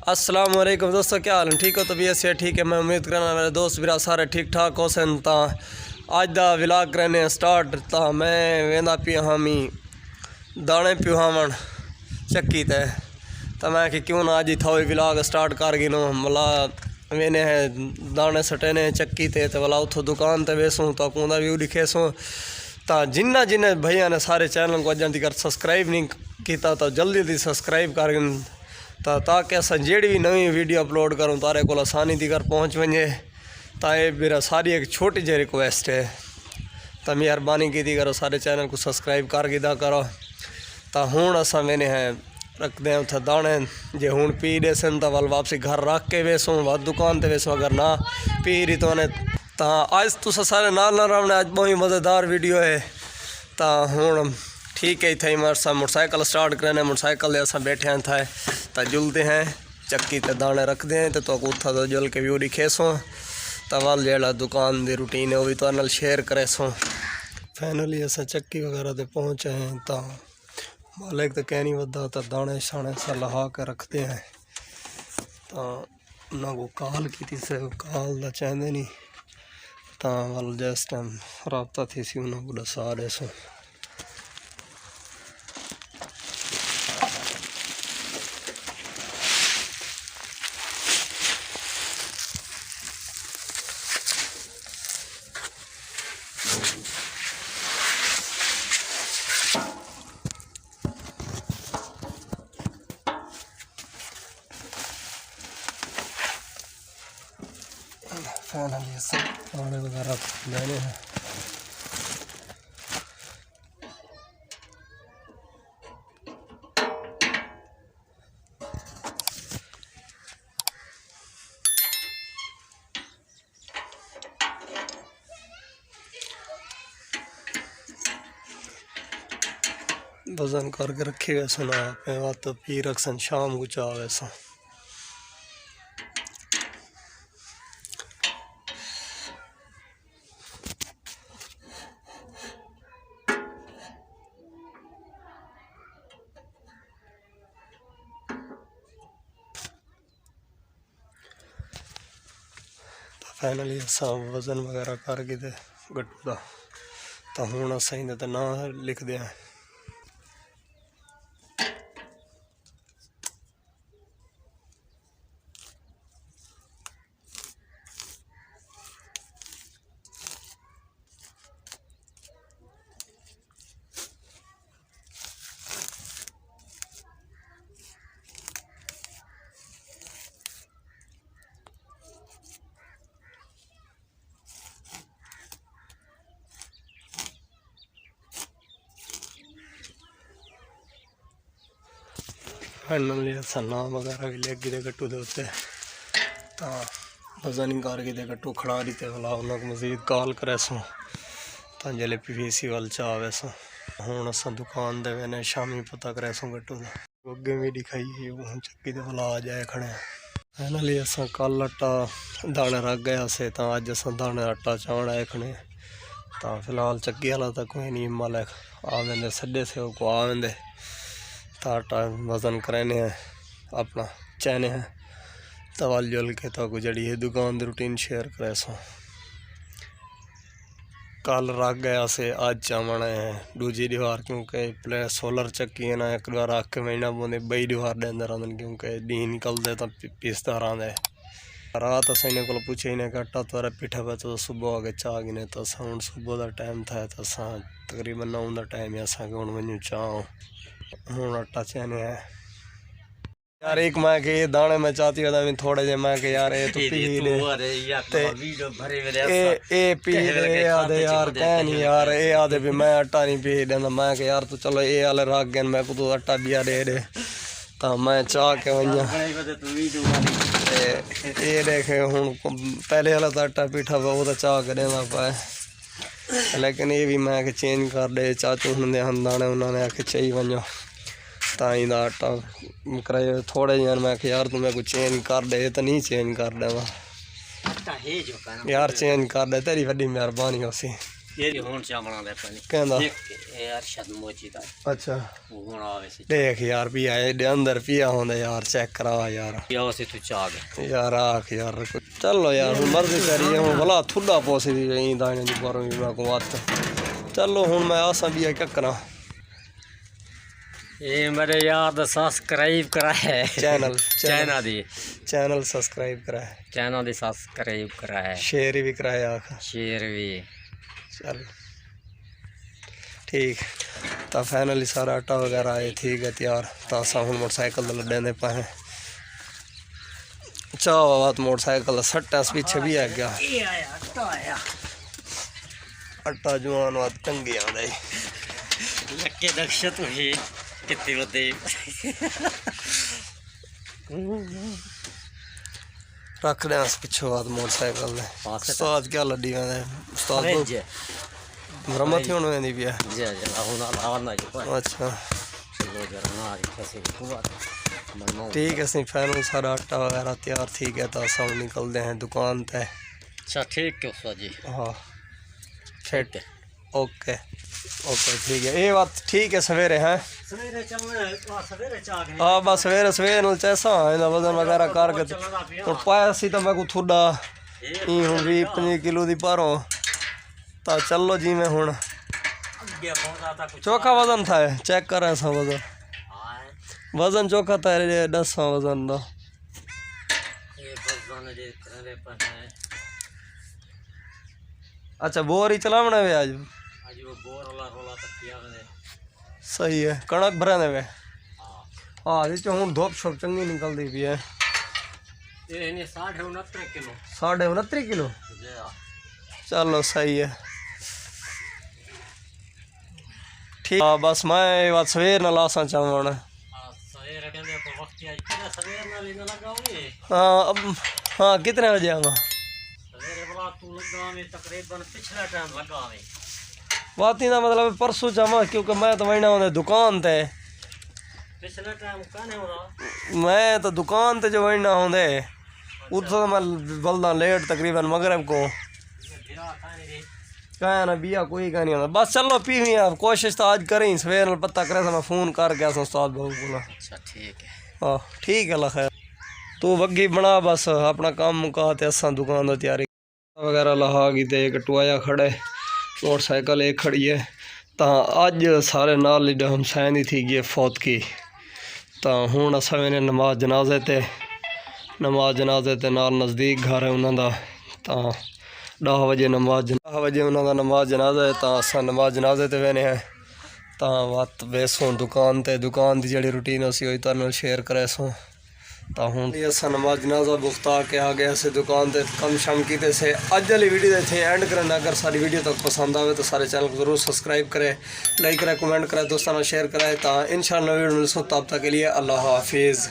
अस्सलाम वालेकुम दोस्तों, क्या हाल है? ठीक हो? तबीयत से ठीक है। मैं उम्मीद करना मेरे दोस्त मेरा सारे ठीक ठाक हो सन। ता अज का विलाग करने स्टार्ट। ता मैं वेंदा पिया हामी दाने पिहावन चक्की ते। तो मैं कि क्यों ना अज ही थोड़ी विलाग स्टार्ट कर गिनो मला वेने है दाने सटेने चक्की ते वाला उतो दुकान ते वेसूँ तो कूदा व्यू दिखेसूँ। तो जिन्ना जिन्हें भैया ने सारे चैनल को अजा तक सब्सक्राइब नहीं किया तो जल्दी सब्सक्राइब कर ताकि अस जेड़ी भी नवी वीडियो अपलोड करूँ तारे को आसानी तक पहुँच वजे। तो ये मेरा सारी एक छोटी जी रिक्वेस्ट है, तो मेहरबानी की करो सारे चैनल को सब्सक्राइब कर गिदा करो। तो हूँ असा मैंने है रखते हैं उथे दाने जे हूँ पी दे सन तो वाल वापसी घर रख के वेसूँ व दुकान ते वेसूँ। अगर ना पी रही तो तो अज तुस सारे नाल रवने अज बहुत ही मज़ेदार वीडियो है। तो हूँ ठीक है थे असा मोटरसाइकिल स्टार्ट करने मोटरसाइकिल असा बैठे हैं थे तो जुलते हैं चक्की ते दाने रखते हैं तो उथा तो जुल के व्यू दिखेसूँ। तो वाल जड़ा दुकान की रूटीन है वो भी तो शेयर करेसूँ। फाइनली असा चक्की वगैरह ते पहुँचे हैं तो मालिक तो कह नहीं वदा तो दाने शाने सा लहा के रखते हैं। तो उन्होंने को कॉल की से कॉल का चाहते नहीं तो वाल जिस टाइम रबता थी सी उन्होंने को दसा रहे सो। फाइनली सब दाने वगैरह लेने हैं। वजन करके रखे गए सुना पे वत पी रख सन शाम को चाह वैसा। फाइनली असा वजन वगैरह करके गट्टू का तो हूँ असा इंदा ना लिख दिया। फाइनली असा नाम वगैरह भी लिख गए गट्टू के उत्ते। तो वजन करके गट्टू खड़ा दी तो वाला उन्होंने मजीद कॉल करेसूँ तो जल्द PVC वाल चाह वैसो। हूँ असा दुकान दे वेने शामी पता करेसूँ गट्टू का अगे भी दिखाइए हूँ चक्की के वाला आ जाए खड़े। फाइनली असा कल आटा दाने रख गया से तो अज असा दाने आटा चावण आए खड़े। तो फिलहाल चक्की वाला तो कोई नहीं मालिक आ वेंदे सड्डे से को आ वेंदे तो आटा वजन कराने हैं अपना चैने हैं तो वाल जुल के तो जड़ी है दुकान की रूटीन शेयर करे सो। कल रख गया से आज चावण है दूजी दीवार क्योंकि प्ले सोलर चक्की है ना एक बार रख के महीना बोंदे बई दीवार के अंदर आंदे क्योंकि डी निकलते तो पिसता रहा। रात अस इन्हें को पूछे इन्हें आटा तो पिठा पे तो सुबह आगे चाह गिने तो अस हूँ सुबह का टाइम था तो अस तकरीबन 9 का टाइम है असा हूँ वजू चाह हूँ आटा चैने है यार। एक मैं के दाने में चाहती हूँ थोड़े जे मैं के यार ये तो पी ले ए पी ले आधे यार कह नहीं यार ये आधे भी मैं आटा नहीं पी देना मैं के यार तो चलो ये वाले रख गए मैं को तो आटा दिया दे दे तो मैं चाह के वजह ये देखे हूँ पहले वाला तो आटा पीठा वो तो चाह के देना पाए लेकिन ये भी मैं के चेंज कर दे चाचू होंगे हम दाने उन्होंने आके चाहिए वजो ताई का आटा कराए थोड़े जन मैं यार तू मेरे को चेंज कर दे तो नहीं चेंज कर देवा यार चेंज कर दे तेरी बड़ी मेहरबानी होसी। ये हुन चा बना दे पानी कहंदा ये अरशद मोची दा अच्छा हुन आवे सी देख यार भी आए दे अंदर पिया होंदा यार चेक करा यार पिया से तू चा गए यार आख यार चलो यार हुन मर्जी करिए हुन भला थुड़ा पोसी दी इंदा इन दी बारों भी मैं को बात चलो हुन मैं आसा भी क्या करा ये मेरे यार सब्सक्राइब करा है चैनल चैनल सब्सक्राइब करा है चैनल दी सब्सक्राइब करा है शेयर भी कराया आख शेयर भी चल ठीक तो फाइनली सारा आटा वगैरह आए ठीक है तैयार तो असा हूँ मोटरसाइकिल लड्डे पाए चाह बात मोटरसाइकिल सट्टा पीछे भी आ गया आटा जुआन बात टंगी आंदा लक्के दक्षत हुई कितनी बदे रख रहे पिछो बात मोटरसाइकिल ने उस्ताद क्या लड्डी में उस्ताद मरम्मत होने वेंदी भी है अच्छा ठीक है सी फाइनल सारा आटा वगैरह तैयार ठीक है तो सब निकलते हैं दुकान पे अच्छा ठीक है जी हाँ फिट ओके ओके ठीक है ये बात ठीक है सवेरे हैं हाँ बस सवेरे सवेरे चैसा है वजन वगैरह करके हूँ पाया सी तो मैं को थोड़ा हूँ 20-25 किलो की पारों तो चलो जी मैं हूँ चोखा वजन था चेक कर ऐसा वजन चोखा था 10 वजन का अच्छा बोर ही चलावना वे आज सही है कणक भरा वे हाँ हूँ धोप छोप चंगी निकलती भी है 69.5 किलो चलो सही है ठीक हाँ बस मैं बात सवेर न लासा चाहना हाँ अब हाँ कितने बजे आऊँगा बात ही ना मतलब परसों चाहवा क्योंकि मैं तो वही ना दुकान ते मैं तो दुकान ते जो वही ना होंदे उतो मैं बल्दा लेट तकरीबन मगरब को कहा ना बिया कोई का नहीं होता बस चलो पी हुई आप कोशिश तो आज करें सवेर पता करे तो मैं फ़ोन कर गया उस्ताद बाबू को अच्छा ठीक है हाँ ठीक है खैर तू वगी बना बस अपना काम मुकाते असा दुकान की तैयारी वगैरह लहा गई तो एक टुआया खड़े मोटरसाइकिल एक खड़ी है तो अज सारे नाल लीडर हमसाइन ही थी गई फौत की तो हूँ असा मैंने नमाज जनाजे ते नाल नज़दीक घर है उन्होंने तो 10 बजे नमाज उन्होंने नमाज जनाजा है तो असा नमाज जनाजे ते वेने हैं तो वत बेसों दुकान की जी रूटीन उसी हुई तुम शेयर करे सो तो हूँ असा नमाज जनाजा बुख्ता के आ गया से दुकान पर कम शम किते से अज वाली वीडियो इतने एंड करना अगर सारी वीडियो तक पसंद आए तो सारे चैनल को जरूर सब्सक्राइब करें लाइक करें कमेंट करें दोस्तों शेयर करें तो इंशाअल्लाह वीडियो मिलूँ तब तक के लिए अल्लाह हाफिज़।